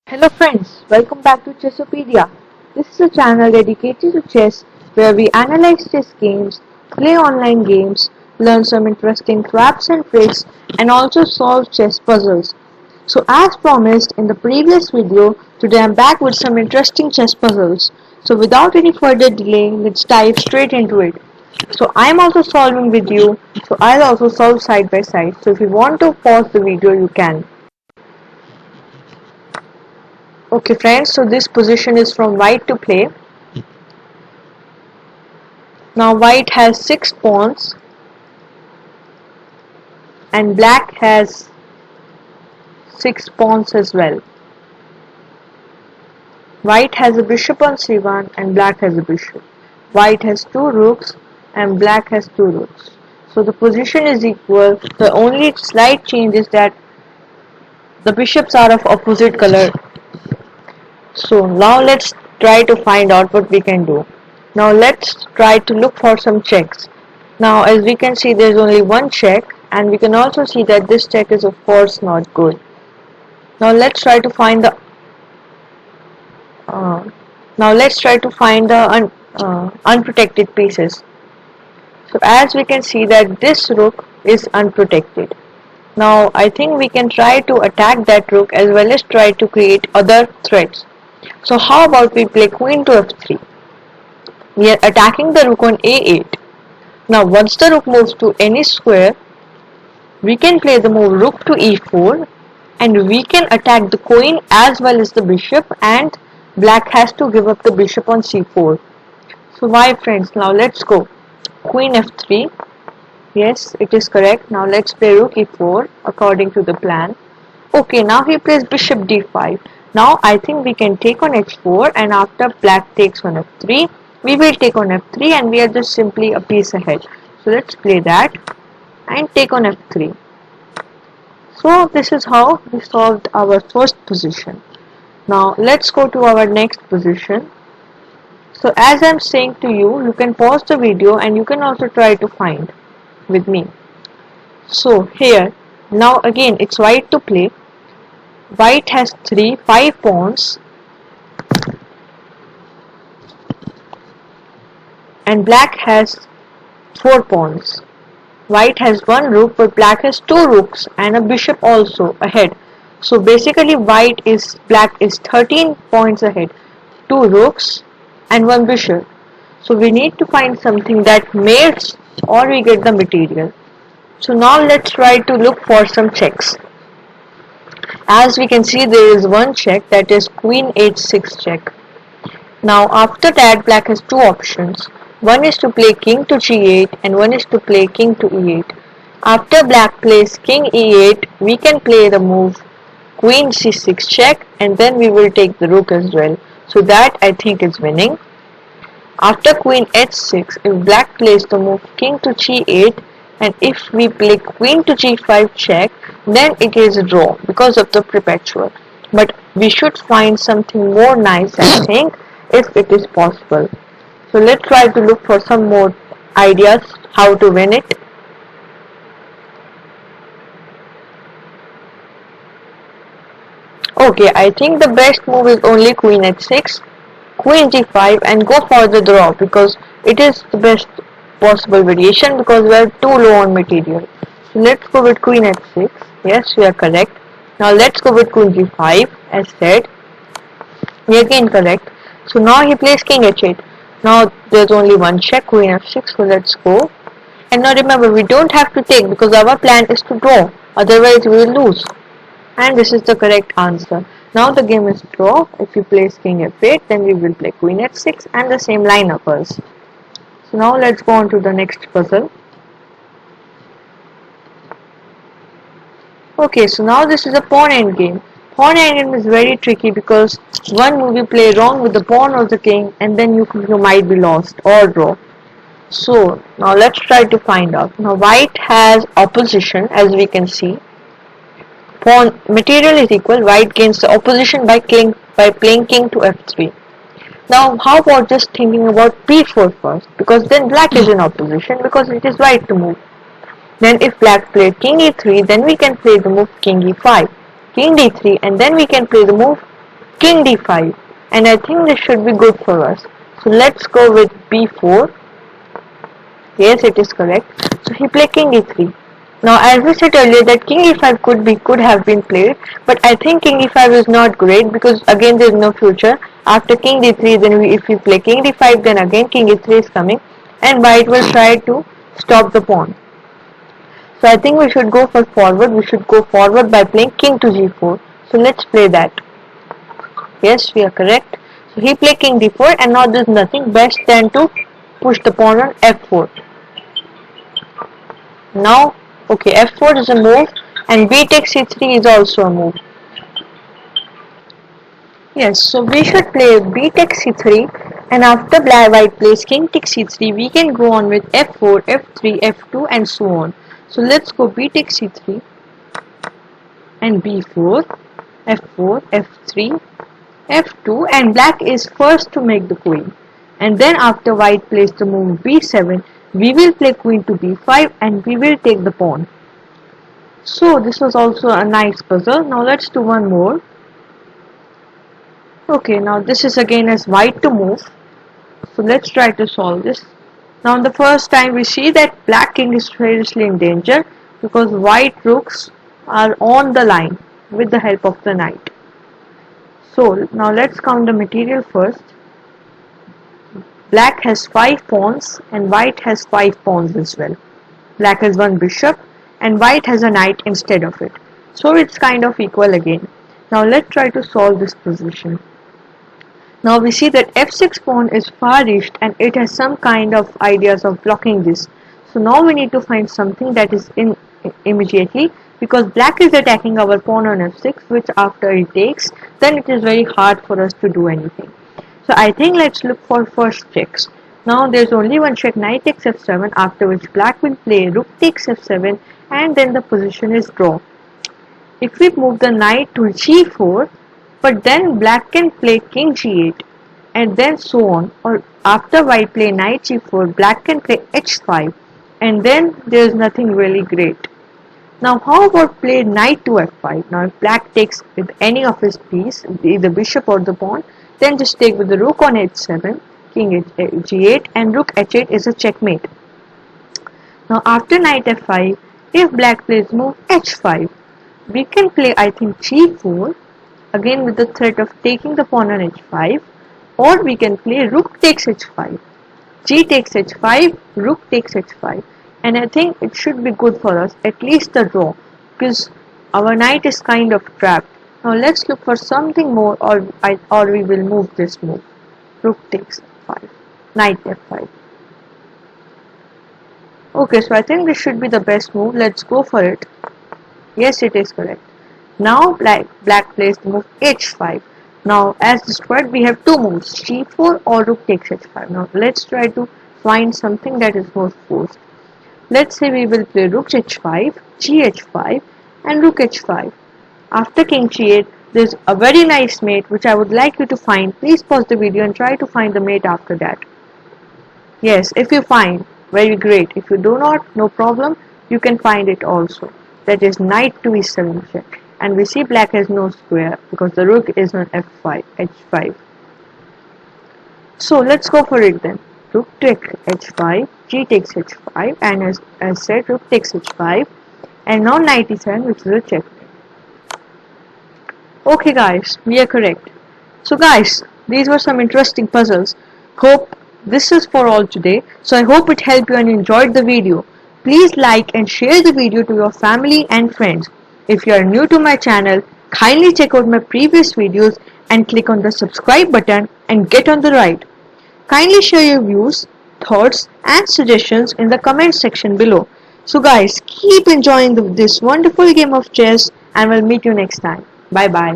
Hello friends, welcome back to Chesopedia. This is a channel dedicated to chess where we analyze chess games, play online games, learn some interesting traps and tricks and also solve chess puzzles. So as promised in the previous video, today I'm back with some interesting chess puzzles. So without any further delay, let's dive straight into it. So I'm also solving with you, so I'll also solve side by side. So if you want to pause the video, you can. Okay friends, so this position is from white to play. Now white has 6 pawns and black has 6 pawns as well. White has a bishop on c1 and black has a bishop. White has 2 rooks and black has 2 rooks. So the position is equal. The only slight change is that the bishops are of opposite color. So now let's try to find out what we can do. Now let's try to look for some checks. Now as we can see, there's only one check, and we can also see that this check is of course not good. Now let's try to find the unprotected pieces. So as we can see that this rook is unprotected. Now I think we can try to attack that rook as well as try to create other threats. So how about we play queen to f3. We are attacking the rook on a8. Now once the rook moves to any square, we can play the move rook to e4 and we can attack the queen as well as the bishop, and black has to give up the bishop on c4. So why friends, now let's go. Queen f3. Yes, it is correct. Now let's play rook e4 according to the plan. Okay, now he plays bishop d5. Now I think we can take on h4, and after black takes on f3, we will take on f3 and we are just simply a piece ahead. So let's play that and take on f3. So this is how we solved our first position. Now let's go to our next position. So as I'm saying to you, you can pause the video and you can also try to find with me. So here, now again it's white to play. White has 5 pawns and black has 4 pawns. White has 1 rook but black has 2 rooks and a bishop also ahead. So basically black is 13 points ahead. 2 rooks and 1 bishop. So we need to find something that mates or we get the material. So now let's try to look for some checks. As we can see, there is one check, that is queen h6 check. Now after that, black has 2 options. One is to play king to g8 and one is to play king to e8. After black plays king e8, we can play the move queen c6 check and then we will take the rook as well. So that I think is winning. After queen h6, if black plays the move king to g8 and if we play queen to g5 check, then it is a draw because of the perpetual. But we should find something more nice, I think, if it is possible. So let's try to look for some more ideas how to win it. Okay, I think the best move is only queen h6, queen g5 and go for the draw because it is the best possible variation because we are too low on material. So let's go with queen h6. Yes, we are correct. Now let's go with queen g5 as said. We are again correct. So now he plays king h8. Now there's only one check, queen f6, so let's go. And now remember, we don't have to take because our plan is to draw, otherwise we will lose. And this is the correct answer. Now the game is draw. If he plays king f8, then we will play queen h6 and the same line occurs. So now let's go on to the next puzzle. Okay, so now this is a pawn endgame. Pawn endgame is very tricky because one move you play wrong with the pawn or the king and then you might be lost or draw. So now let's try to find out. Now white has opposition as we can see. Pawn material is equal. White gains the opposition by playing king to f3. Now how about just thinking about p4 first, because then black is in opposition because it is white to move. Then if black played king e3, then we can play the move king e5, king d3 and then we can play the move king d5, and I think this should be good for us. So let's go with b4. Yes, it is correct. So he played king e3. Now, as we said earlier that king e5 could have been played, but I think king e5 is not great because again there is no future. After king d3, then if we play king d5, then again king e3 is coming, and white will try to stop the pawn. So I think we should go for forward. We should go forward by playing king to g4. So let's play that. Yes, we are correct. So he played king d4, and now there's nothing best than to push the pawn on f4. Now, okay, f4 is a move, and b takes c3 is also a move. Yes, so we should play b takes c3, and after black white plays king takes c3, we can go on with f4, f3, f2, and so on. So let's go b takes c3 and b4, f4, f3, f2, and black is first to make the queen. And then after white plays the move b7, we will play queen to b5 and we will take the pawn. So this was also a nice puzzle. Now let's do one more. Okay, now this is again as white to move. So let's try to solve this. Now the first time we see that black king is seriously in danger because white rooks are on the line with the help of the knight. So now let's count the material first. Black has 5 pawns and white has 5 pawns as well. Black has 1 bishop and white has a knight instead of it. So it's kind of equal again. Now let's try to solve this position. Now we see that f6 pawn is far east and it has some kind of ideas of blocking this. So now we need to find something that is in immediately, because black is attacking our pawn on f6, which after it takes, then it is very hard for us to do anything. So I think let's look for first checks. Now there's only one check, knight takes f7, after which black will play rook takes f7, and then the position is draw. If we move the knight to g4, but then black can play king g8 and then so on, or after white play knight g4, black can play h5, and then there is nothing really great. Now how about play knight to f5? Now if black takes with any of his piece, either bishop or the pawn, then just take with the rook on h7, king g8, and rook h8 is a checkmate. Now after knight f5, if black plays move h5, we can play I think g4, again with the threat of taking the pawn on h5, or we can play rook takes h5, g takes h5, rook takes h5, and I think it should be good for us, at least the draw, because our knight is kind of trapped. Now let's look for something more, or we will move this move. Rook takes f5, knight f5. Okay, so I think this should be the best move. Let's go for it. Yes, it is correct. Now black plays the move h5. Now as described, we have two moves, g4 or rook takes h5. Now let's try to find something that is more forced. Let's say we will play rook h5, gh5, and rook h5. After king g8, there is a very nice mate which I would like you to find. Please pause the video and try to find the mate after that. Yes, if you find, very great. If you do not, no problem, you can find it also. That is knight to e7 check. And we see black has no square because the rook is on f5, h5. So let's go for it then. Rook takes h5, g takes h5, and as said, rook takes h5, and now knight e7, which is a check. Okay guys, we are correct. So guys, these were some interesting puzzles. Hope this is for all today. So I hope it helped you and you enjoyed the video. Please like and share the video to your family and friends. If you are new to my channel, kindly check out my previous videos and click on the subscribe button and get on the ride. Kindly share your views, thoughts and suggestions in the comment section below. So guys, keep enjoying this wonderful game of chess and we'll meet you next time. Bye bye.